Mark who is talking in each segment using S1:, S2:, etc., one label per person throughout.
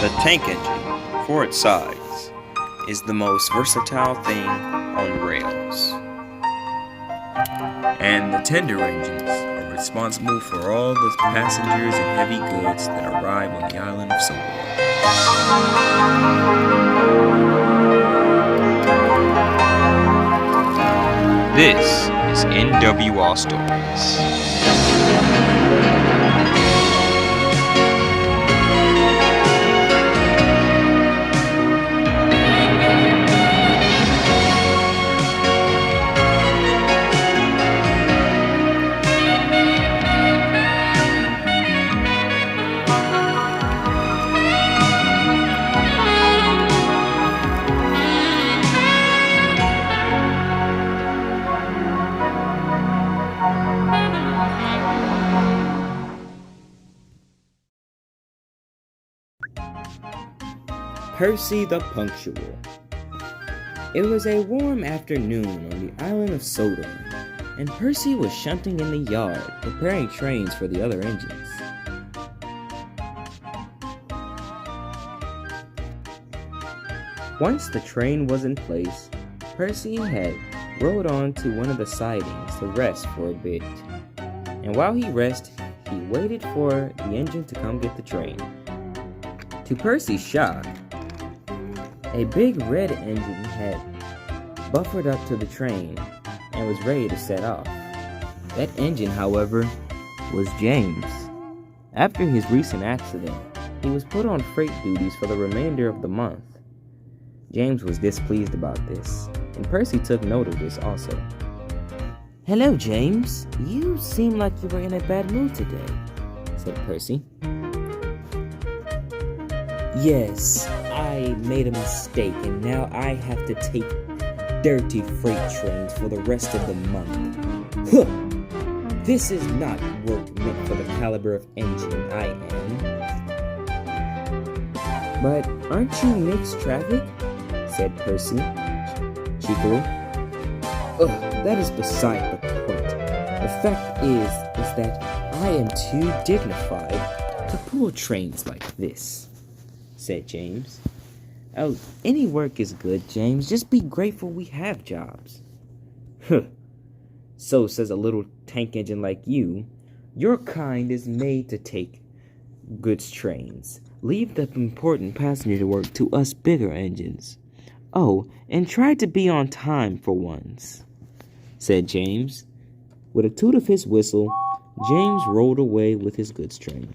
S1: The tank engine, for its size, is the most versatile thing on rails. And the tender engines are responsible for all the passengers and heavy goods that arrive on the island of Sodor. This is NWR Stories.
S2: Percy the Punctual. It was a warm afternoon on the island of Sodor, and Percy was shunting in the yard, preparing trains for the other engines. Once the train was in place, Percy had rode on to one of the sidings to rest for a bit. And while he rested, he waited for the engine to come get the train. To Percy's shock, a big red engine had buffered up to the train and was ready to set off. That engine, however, was James. After his recent accident, he was put on freight duties for the remainder of the month. James was displeased about this, and Percy took note of this also. "Hello, James. You seem like you were in a bad mood today," said Percy. "Yes, I made a mistake, and now I have to take dirty freight trains for the rest of the month. Huh! This is not work meant for the caliber of engine I am." "But aren't you mixed traffic?" said Percy cheekily. "Ugh, that is beside the point. The fact is that I am too dignified to pull trains like this," said James. "Oh, any work is good, James. Just be grateful we have jobs." "Huh. So says a little tank engine like you. Your kind is made to take goods trains. Leave the important passenger work to us bigger engines. Oh, and try to be on time for once," said James. With a toot of his whistle, James rolled away with his goods train.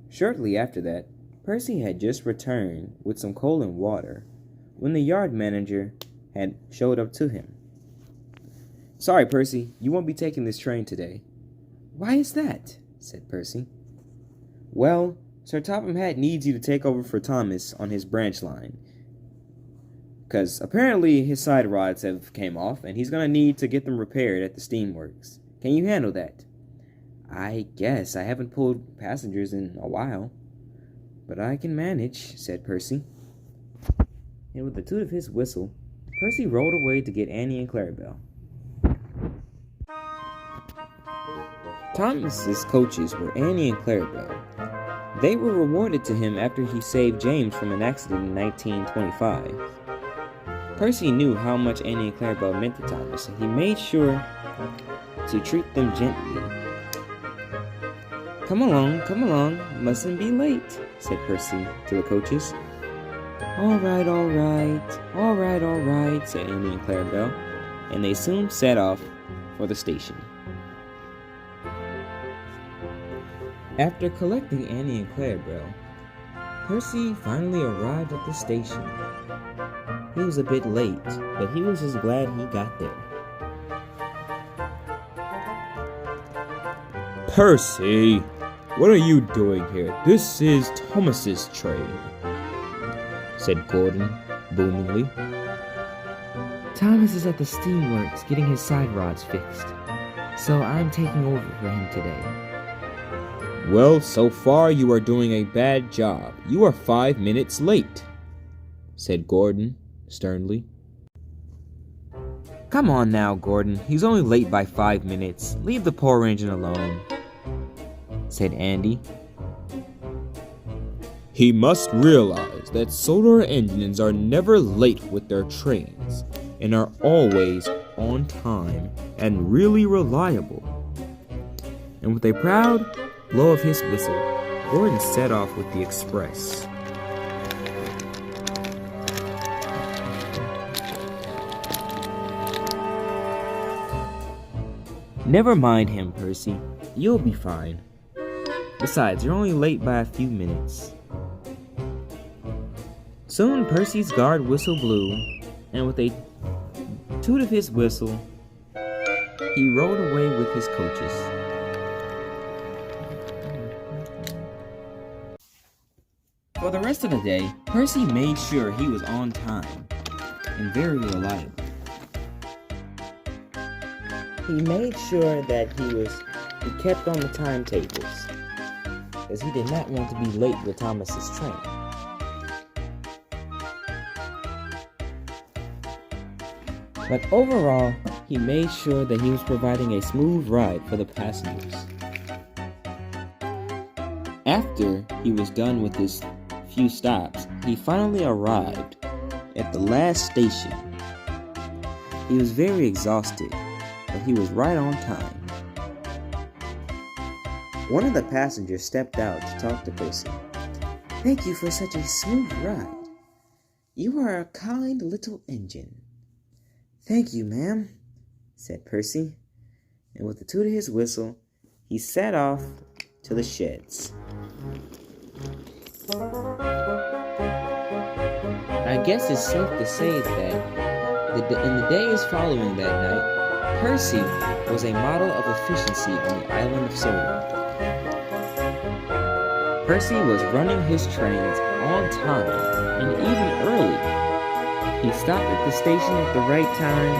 S2: Shortly after that, Percy had just returned with some coal and water when the yard manager had showed up to him. "Sorry, Percy, you won't be taking this train today." "Why is that?" said Percy. "Well, Sir Topham Hatt needs you to take over for Thomas on his branch line, 'cause apparently his side rods have came off, and he's gonna need to get them repaired at the steamworks. Can you handle that?" "I guess. I haven't pulled passengers in a while, but I can manage," said Percy. And with the toot of his whistle, Percy rolled away to get Annie and Clarabelle. Thomas's coaches were Annie and Clarabelle. They were rewarded to him after he saved James from an accident in 1925. Percy knew how much Annie and Clarabelle meant to Thomas, and he made sure to treat them gently. Come along, mustn't be late," said Percy to the coaches. All right, said Annie and Clarabelle, and they soon set off for the station. After collecting Annie and Clarabelle, Percy finally arrived at the station. He was a bit late, but he was just glad he got there.
S3: "Percy, what are you doing here? This is Thomas's train," said Gordon boomingly.
S2: "Thomas is at the steamworks getting his side rods fixed, so I'm taking over for him today."
S3: "Well, so far you are doing a bad job. You are 5 minutes late," said Gordon sternly.
S2: Come on now, Gordon. He's only late by 5 minutes. Leave the poor engine alone, said Andy.
S3: He must realize that solar engines are never late with their trains and are always on time and really reliable.
S2: And with a proud blow of his whistle, Gordon set off with the express. Never mind him, Percy. You'll be fine. Besides, you're only late by a few minutes. Soon Percy's guard whistle blew, and with a toot of his whistle, he rode away with his coaches. For the rest of the day, Percy made sure he was on time and very reliable. He made sure that he kept on the timetables, as he did not want to be late with Thomas's train. But overall, he made sure that he was providing a smooth ride for the passengers. After he was done with his few stops, he finally arrived at the last station. He was very exhausted, but he was right on time. One of the passengers stepped out to talk to Percy. "Thank you for such a smooth ride. You are a kind little engine." "Thank you, ma'am," said Percy, and with a toot of his whistle, he set off to the sheds. I guess it's safe to say that in the days following that night, Percy was a model of efficiency on the island of Solon. Percy was running his trains on time and even early. He stopped at the station at the right time,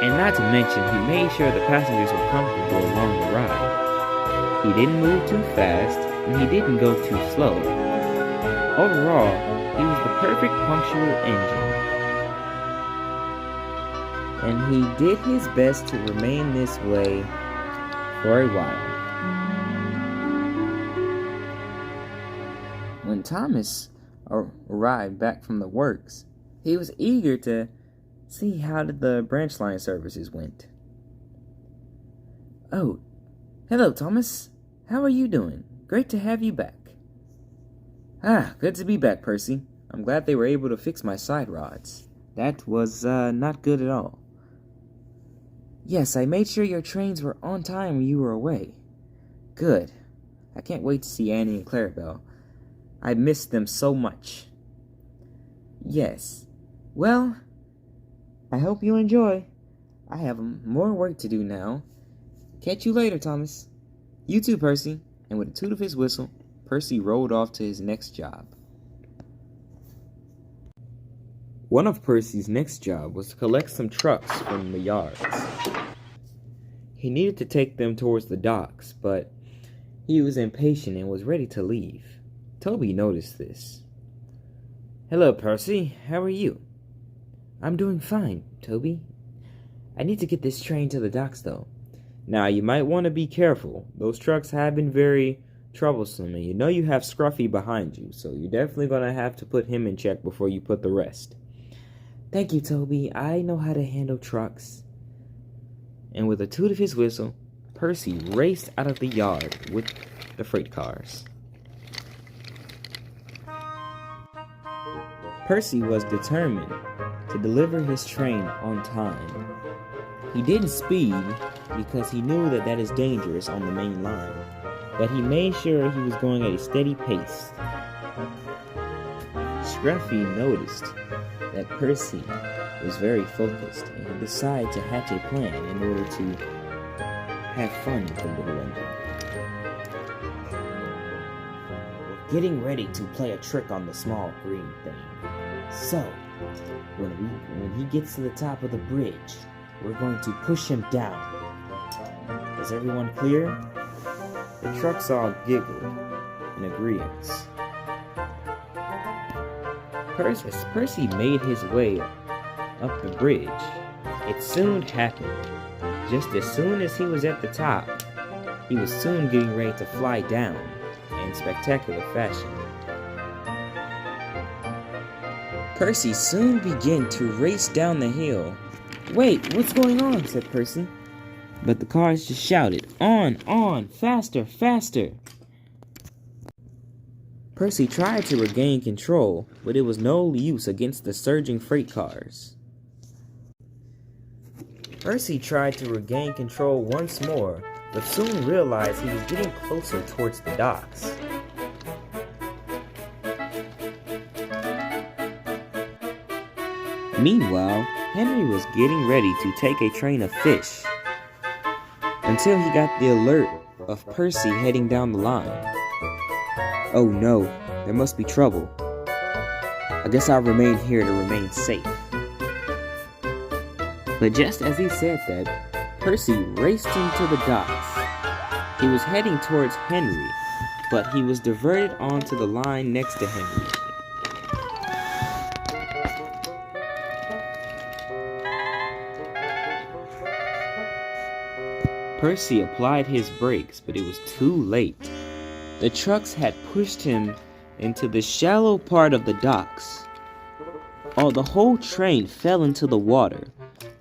S2: and not to mention, he made sure the passengers were comfortable along the ride. He didn't move too fast, and he didn't go too slow. Overall, he was the perfect punctual engine. And he did his best to remain this way for a while. When Thomas arrived back from the works, he was eager to see how the branch line services went. "Oh, hello, Thomas. How are you doing? Great to have you back." Good to be back, Percy. I'm glad they were able to fix my side rods. That was not good at all." "Yes, I made sure your trains were on time when you were away." "Good. I can't wait to see Annie and Clarabelle. I missed them so much." "Yes. Well, I hope you enjoy. I have more work to do now. Catch you later, Thomas." "You too, Percy." And with a toot of his whistle, Percy rode off to his next job. One of Percy's next job was to collect some trucks from the yards. He needed to take them towards the docks, but he was impatient and was ready to leave. Toby noticed this. "Hello, Percy. How are you?" "I'm doing fine, Toby. I need to get this train to the docks, though." "Now, you might want to be careful. Those trucks have been very troublesome, and you know you have Scruffy behind you, so you're definitely going to have to put him in check before you put the rest." "Thank you, Toby. I know how to handle trucks." And with a toot of his whistle, Percy raced out of the yard with the freight cars. Percy was determined to deliver his train on time. He didn't speed because he knew that is dangerous on the main line, but he made sure he was going at a steady pace. Scruffy noticed that Percy was very focused, and he decided to hatch a plan in order to have fun with the little engine. "We're getting ready to play a trick on the small green thing. So, when he gets to the top of the bridge, we're going to push him down. Is everyone clear?" The trucks all giggled in agreement. Percy made his way up the bridge, It soon happened. Just as soon as he was at the top, he was soon getting ready to fly down in spectacular fashion. Percy soon began to race down the hill. "Wait, what's going on?" said Percy. But the cars just shouted, on, faster, faster." Percy tried to regain control, but it was no use against the surging freight cars. Percy tried to regain control once more, but soon realized he was getting closer towards the docks. Meanwhile, Henry was getting ready to take a train of fish, until he got the alert of Percy heading down the line. "Oh no, there must be trouble. I guess I'll remain here to remain safe." But just as he said that, Percy raced into the docks. He was heading towards Henry, but he was diverted onto the line next to Henry. Percy applied his brakes, but it was too late. The trucks had pushed him into the shallow part of the docks. The whole train fell into the water.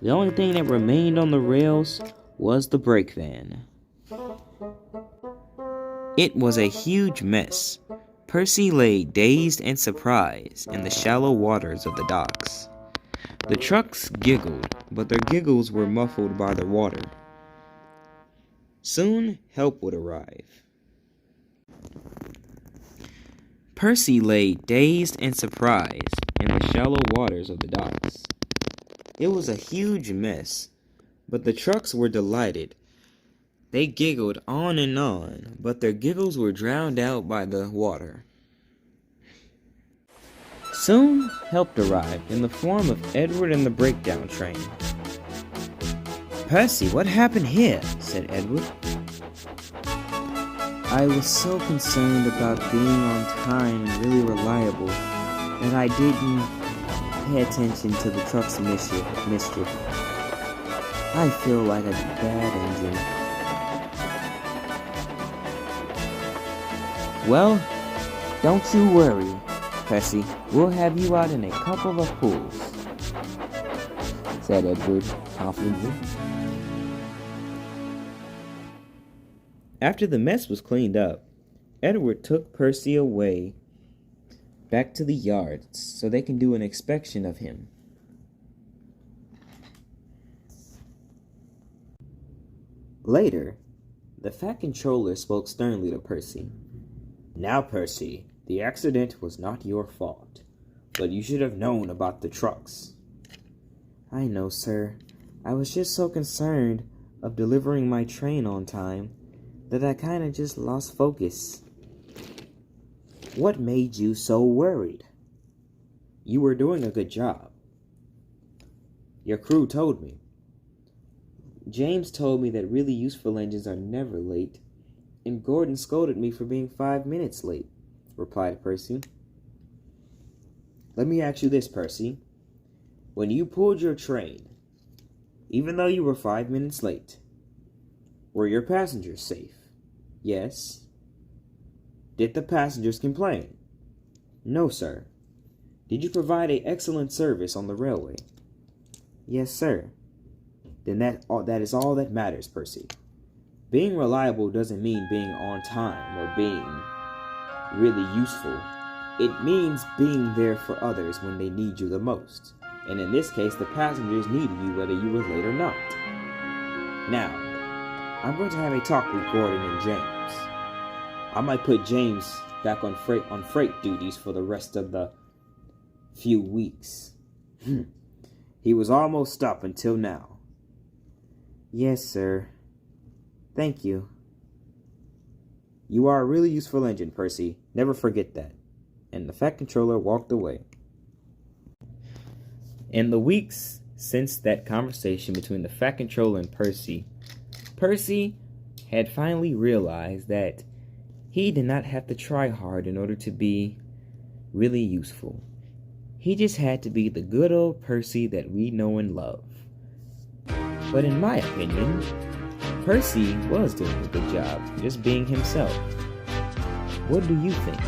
S2: The only thing that remained on the rails was the brake van. It was a huge mess. Percy lay dazed and surprised in the shallow waters of the docks. The trucks giggled, but their giggles were muffled by the water. Soon, help would arrive. Percy lay dazed and surprised in the shallow waters of the docks. It was a huge mess, but the trucks were delighted. They giggled on, but their giggles were drowned out by the water. Soon, help arrived in the form of Edward and the breakdown train. "Percy, what happened here?" said Edward. "I was so concerned about being on time and really reliable that I didn't pay attention to the truck's mischief. I feel like a bad engine." "Well, don't you worry, Percy. We'll have you out in a couple of pools," said Edward confidently. After the mess was cleaned up, Edward took Percy away back to the yards so they can do an inspection of him. Later, the Fat Controller spoke sternly to Percy. "Now, Percy, the accident was not your fault, but you should have known about the trucks." "I know, sir. I was just so concerned of delivering my train on time that I kinda just lost focus." "What made you so worried? You were doing a good job. Your crew told me. James told me that really useful engines are never late, and Gordon scolded me for being 5 minutes late," replied Percy. "Let me ask you this, Percy. When you pulled your train, even though you were 5 minutes late, were your passengers safe? Yes. Did the passengers complain? No, sir. Did you provide an excellent service on the railway? Yes, sir. Then that is all that matters, Percy. Being reliable doesn't mean being on time or being really useful. It means being there for others when they need you the most. And in this case, the passengers needed you whether you were late or not. Now, I'm going to have a talk with Gordon and James. I might put James back on freight duties for the rest of the few weeks. He was almost up until now." "Yes, sir. Thank you." "You are a really useful engine, Percy. Never forget that." And the Fat Controller walked away. In the weeks since that conversation between the Fat Controller and Percy had finally realized that he did not have to try hard in order to be really useful. He just had to be the good old Percy that we know and love. But in my opinion, Percy was doing a good job, just being himself. What do you think?